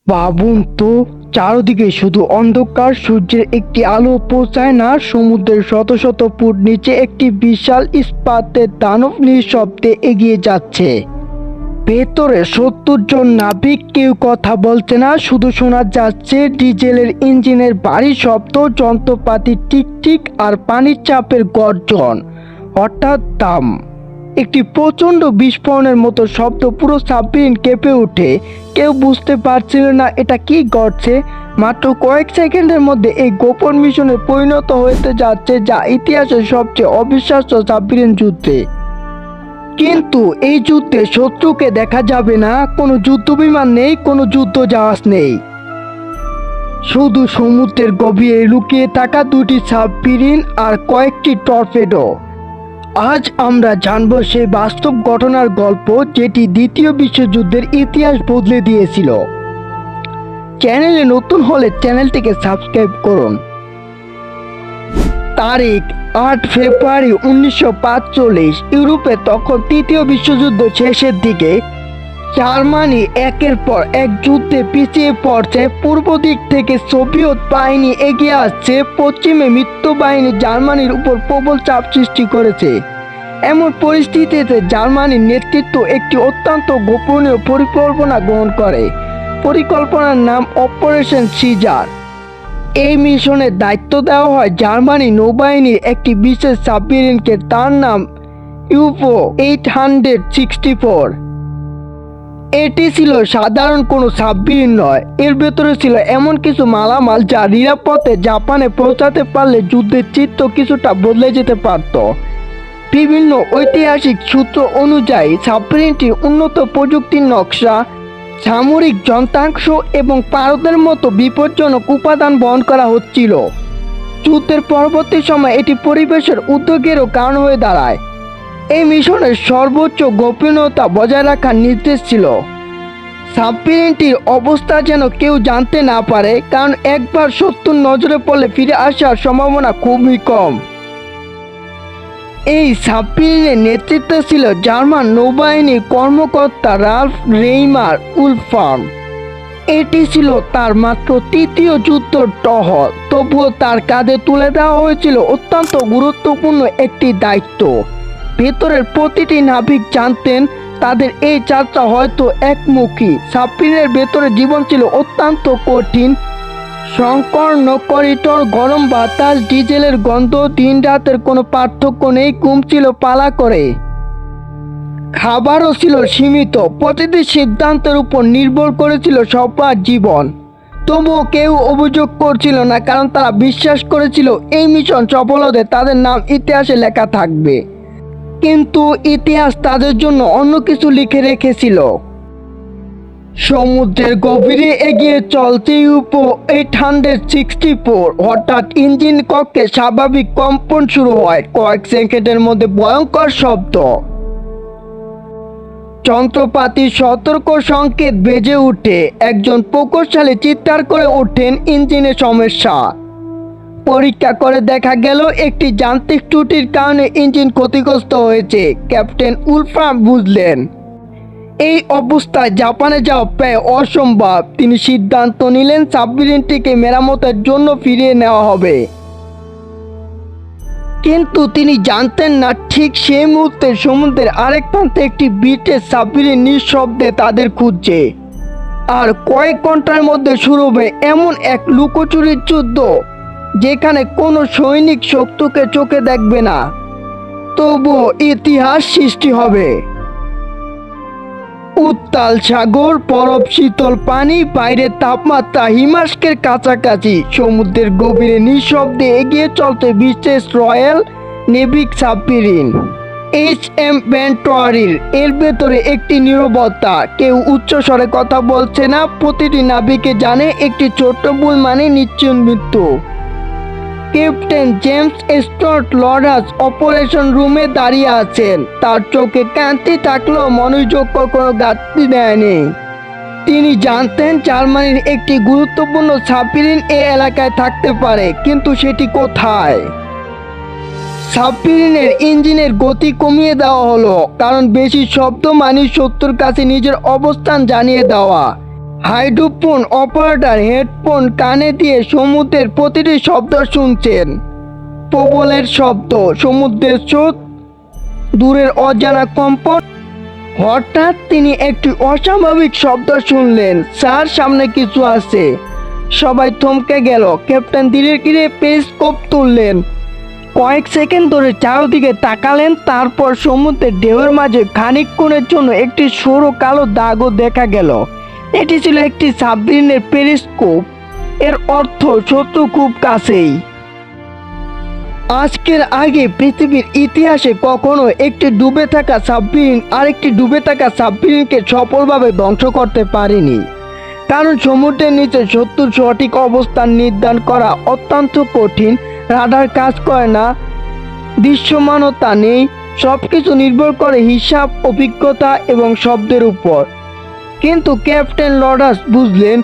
ভাবুন তো, চারদিকে শুধু অন্ধকার, সূর্যের একটি আলো পৌঁছায় না। সমুদ্রের শত শত ফুট নিচে একটি বিশাল ইস্পাতের দানব নিঃশব্দে এগিয়ে যাচ্ছে। ভেতরে ৭০ জন নাবিক, কেউ কথা বলছে না, শুধু শোনা যাচ্ছে ডিজেলের ইঞ্জিনের ভারী শব্দ, যন্ত্রপাতির টিকটিক আর পানির চাপের গর্জন। হঠাৎ দাম, একটি প্রচণ্ড বিস্ফোরণের মতো শব্দ, পুরো সাবমেরিন কেঁপে ওঠে। কেউ বুঝতে পারছিল না এটা কি ঘটছে। মাত্র কয়েক সেকেন্ডের মধ্যে এই গোপন মিশনে পরিণত হতে যাচ্ছে যা ইতিহাসের সবচেয়ে অবিশ্বাস্য সাবমেরিন যুদ্ধে। কিন্তু এই যুদ্ধে শত্রুকে দেখা যাবে না, কোনো যুদ্ধবিমান নেই, কোনো যুদ্ধ জাহাজ নেই, শুধু সমুদ্রের গভীরে লুকিয়ে থাকা দুটি সাবমেরিন আর কয়েকটি টর্পেডো। আজ আমরা জানব সেই বাস্তব ঘটনার গল্প যেটি দ্বিতীয় বিশ্বযুদ্ধের ইতিহাস বদলে দিয়েছিল। চ্যানেলে নতুন হলে চ্যানেলটিকে সাবস্ক্রাইব করুন। তারিখ ৮ ফেব্রুয়ারি ১৯৪৫। ইউরোপে তখন তৃতীয় বিশ্বযুদ্ধ শেষের দিকে। জার্মানি একের পর এক যুদ্ধে পিছিয়ে পড়ছে। পূর্ব দিক থেকে সোভিয়েত বাহিনী এগিয়ে আসছে, পশ্চিমে মিত্র বাহিনী জার্মানির উপর প্রবল চাপ সৃষ্টি করেছে। এমন পরিস্থিতিতে জার্মানির নেতৃত্ব একটি অত্যন্ত গোপনীয় পরিকল্পনা গ্রহণ করে। পরিকল্পনার নাম অপারেশন সিজার। এই মিশনের দায়িত্ব দেওয়া হয় জার্মানি নৌবাহিনীর একটি বিশেষ সাবমেরিনকে, তার নাম ইউফো 864। এটি ছিল সাধারণ কোনো সাবমেরিন নয়, এর ভেতরে ছিল এমন কিছু মালামাল যা নিরাপদে জাপানে পৌঁছাতে পারলে যুদ্ধের চিত্র কিছুটা বদলে যেতে পারত। বিভিন্ন ঐতিহাসিক সূত্র অনুযায়ী সাবমেরিনটির উন্নত প্রযুক্তির নকশা, সামরিক যন্ত্রাংশ এবং পারদের মতো বিপজ্জনক উপাদান বহন করা হচ্ছিল। যুদ্ধের পরবর্তী সময় এটি পরিবেশের উদ্বেগেরও কারণ হয়ে দাঁড়ায়। এই মিশনের সর্বোচ্চ গোপনীয়তা বজায় রাখার নির্দেশ ছিল। সাবমেরিনটির অবস্থা যেন কেউ জানতে না পারে, কারণ একবার শত্রুর নজরে পড়লে ফিরে আসার সম্ভাবনা খুবই কম। এই সাবমেরিনের নেতৃত্বে ছিল জার্মান নৌবাহিনীর কর্মকর্তা রাল্ফ রেইমার উলফার্ম। এটি ছিল তার মাত্র তৃতীয় যুদ্ধ টহল, তবুও তার কাঁধে তুলে দেওয়া হয়েছিল অত্যন্ত গুরুত্বপূর্ণ একটি দায়িত্ব। ভেতরের প্রতিটি নাবিক জানতেন তাদের এই যাত্রা হয়তো একমুখী। সাবমেরিনের ভেতরে জীবন ছিল অত্যন্ত কঠিন। সংকীর্ণ করিডোর, গরম বাতাস, ডিজেলের গন্ধ, দিন রাতের কোনো পার্থক্য নেই, ঘুম ছিল পালা করে। খাবারও ছিল সীমিত, প্রতিটি সিদ্ধান্তের উপর নির্ভর করেছিল সবার জীবন। তবুও কেউ অভিযোগ করছিল না, কারণ তারা বিশ্বাস করেছিল এই মিশন সফল হলে তাদের নাম ইতিহাসে লেখা থাকবে। কিন্তু ইতিহাস তাদের জন্য অন্য কিছু লিখে রেখেছিল। সমুদ্রের গভীরে এগিয়ে চলতে ইউফো 864। হঠাৎ ইঞ্জিন কক্ষে স্বাভাবিক কম্পন শুরু হয়। কয়েক সেকেন্ডের মধ্যে ভয়ঙ্কর শব্দ, যন্ত্রপাতির সতর্ক সংকেত বেজে ওঠে। একজন প্রকৌশলী চিৎকার করে ওঠেন, ইঞ্জিনের সমস্যা। পরীক্ষা করে দেখা গেল একটি যান্ত্রিক ত্রুটির কারণে ইঞ্জিন ক্ষতিগ্রস্ত হয়েছে। ক্যাপ্টেন উলফার্ম বুঝলেন এই অবস্থায় জাপানে যাওয়া প্রায় অসম্ভব। তিনি সিদ্ধান্ত নিলেন সাবমেরিনটিকে মেরামতের জন্য ফিরিয়ে নেওয়া হবে। কিন্তু তিনি জানতেন না ঠিক সেই মুহূর্তে সমুদ্রের আরেক প্রান্তে একটি ব্রিটিশ সাবমেরিন নিঃশব্দে তাদের খুঁজছে। আর কয়েক ঘন্টার মধ্যে শুরু হবে এমন এক লুকোচুরির যুদ্ধ যেখানে কোনো সৈনিক শত্রুকে চোখে দেখবে না, তবুও ইতিহাস সৃষ্টি হবে। উত্তাল সাগর, বরফ শীতল পানি, বাইরের তাপমাত্রা হিমাস্কের কাছাকাছি। সমুদ্রের গভীরে নিঃশব্দে এগিয়ে চলতে বিশেষ রয়্যাল নেভিক সাবমেরিন HM ভেন্টুয়ারির। এর ভেতরে একটি নীরবতা, কেউ উচ্চস্বরে কথা বলছে না। প্রতিটি নাবিকে জানে একটি ছোট্ট ভুল মানে নিশ্চিত মৃত্যু। Captain James Stuart Lawrence operation রুমে দাঁড়িয়ে আছেন। তার চোখে কান্তি থাকলেও মনোযোগ কোনো ঘাটতি দেয়নি। তিনি জানতেন জার্মানির একটি গুরুত্বপূর্ণ সাবমেরিন এই এলাকায় থাকতে পারে, কিন্তু সেটি কোথায়? সাবমেরিনের ইঞ্জিনের গতি কমিয়ে দেওয়া হলো, কারণ বেশি শব্দ মানে শত্রুর কাছে নিজের অবস্থান জানিয়ে দেওয়া। হাইড্রোফোন অপারেটর হেডফোন কানে দিয়ে সমুদ্রের প্রতিটি শব্দ শুনছেন। প্রবলের শব্দ, সমুদ্রের স্রোত, দূরের অজানা কম্পন। হঠাৎ তিনি একটি অস্বাভাবিক শব্দ শুনলেন। স্যার, সামনে কিছু আছে। সবাই থমকে গেল। ক্যাপ্টেন ধীরে ধীরে পেরিস্কোপ তুললেন। কয়েক সেকেন্ড ধরে চারদিকে তাকালেন, তারপর সমুদ্রের ঢেউয়ের মাঝে খানিকক্ষণের জন্য একটি সরু কালো দাগও দেখা গেল। এটি ছিল একটি সাবমেরিনের পেরিস্কোপ। এর অর্থ শত্রু খুব কাছেই। আজকের আগে পৃথিবীর ইতিহাসে কখনো একটি ডুবে থাকা সাবমেরিন আরেকটি ডুবে থাকা সাবমেরিনকে সফলভাবে ধ্বংস করতে পারেনি। কারণ সমুদ্রের নিচে শত্রুর সঠিক অবস্থান নির্ধারণ করা অত্যন্ত কঠিন। রাডার কাজ করে না, দৃশ্যমানতা নেই, সবকিছু নির্ভর করে হিসাব, অভিজ্ঞতা এবং শব্দের উপর। কিন্তু ক্যাপ্টেন লর্ডাস বুঝলেন,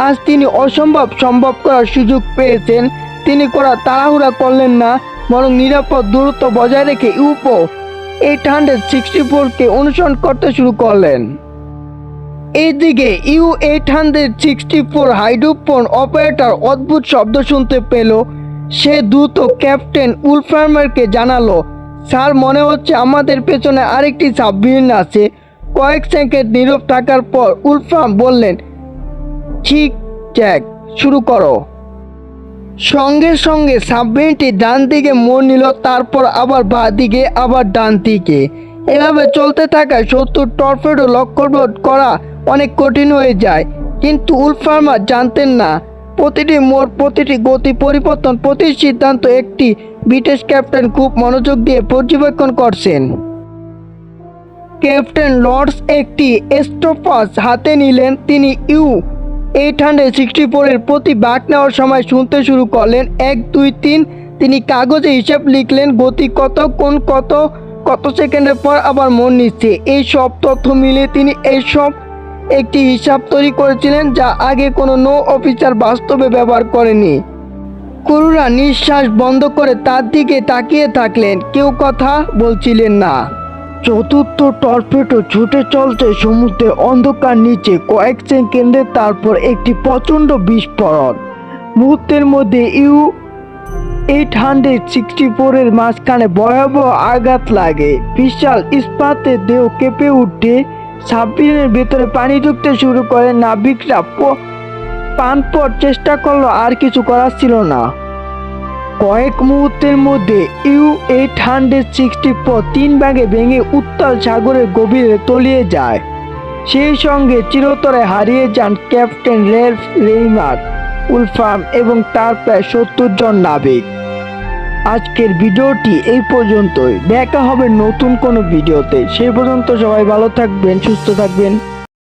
আজ তিনি অসম্ভব সম্ভব করার সুযোগ পেয়েছেন। তিনি তাড়াহুড়া করলেন না, বরং নিরাপদ দূরত্ব বজায় রেখে ইউপো 864কে অনুসরণ করতে শুরু করলেন। এইদিকে U-864 হাইড্রোফোন অপারেটর অদ্ভুত শব্দ শুনতে পেল। সে দ্রুত ক্যাপ্টেন উলফার্মারকে জানালো, স্যার, মনে হচ্ছে আমাদের পেছনে আরেকটি সাবমেরিন আছে। কয়েক সেকেন্ড নীরব থাকার পর উলফার্ম বললেন, ঠিক, জ্যাক, শুরু করো। সঙ্গে সঙ্গে সাবমেরিনটি ডান দিকে মোড় নিল, তারপর আবার বাঁ দিকে, আবার ডান দিকে। এভাবে চলতে থাকায় শত্রুর টর্পেডো লক্ষ্যভেদ করা অনেক কঠিন হয়ে যায়। কিন্তু উলফার্মার জানতেন না, প্রতিটি মোড়, প্রতিটি গতি পরিবর্তন, প্রতি সিদ্ধান্ত একটি ব্রিটিশ ক্যাপ্টেন খুব মনোযোগ দিয়ে পর্যবেক্ষণ করছেন। ক্যাপ্টেন লর্ডস একটি স্টপওয়াচ হাতে নিলেন। তিনি U-864 প্রতি বাঁক নেওয়ার সময় শুনতে শুরু করলেন, 1, 2, 3। তিনি কাগজে হিসাব লিখলেন, গতি কত, কোন কত সেকেন্ডের পর আবার মন নিচ্ছে। এই সব তথ্য মিলে তিনি একটি হিসাব তৈরি করেছিলেন, যা আগে কোনো নৌ অফিসার বাস্তবে ব্যবহার করেনি। ক্রুরা নিঃশ্বাস বন্ধ করে তার দিকে তাকিয়ে থাকলেন, কেউ কথা বলছিলেন না। চতুর্থ টর্পেডো ছুটে চলছে সমুদ্রের অন্ধকার নিচে। কয়েক সেকেন্ডে তারপর একটি প্রচণ্ড বিস্ফোরণ। মুহূর্তের মধ্যে U-864 এর মাঝখানে ভয়াবহ আঘাত লাগে। বিশাল ইস্পাতের দেহ কেঁপে উঠে সাবমেরিনের ভেতরে পানি ঢুকতে শুরু করে। নাবিকরা প্রাণপণ চেষ্টা করলো, আর কিছু করার ছিল না। কয়েক মুহূর্তের মধ্যে U-864 3 ভাগে ভেঙে উত্তাল সাগরের গভীরে তলিয়ে যায়। সেই সঙ্গে চিরতরে হারিয়ে যান ক্যাপ্টেন রেলফ রেইমার, উলফার্ম এবং তার প্রায় 70 জন নাবিক। আজকের ভিডিওটি এই পর্যন্তই। দেখা হবে নতুন কোনো ভিডিওতে। সেই পর্যন্ত সবাই ভালো থাকবেন, সুস্থ থাকবেন।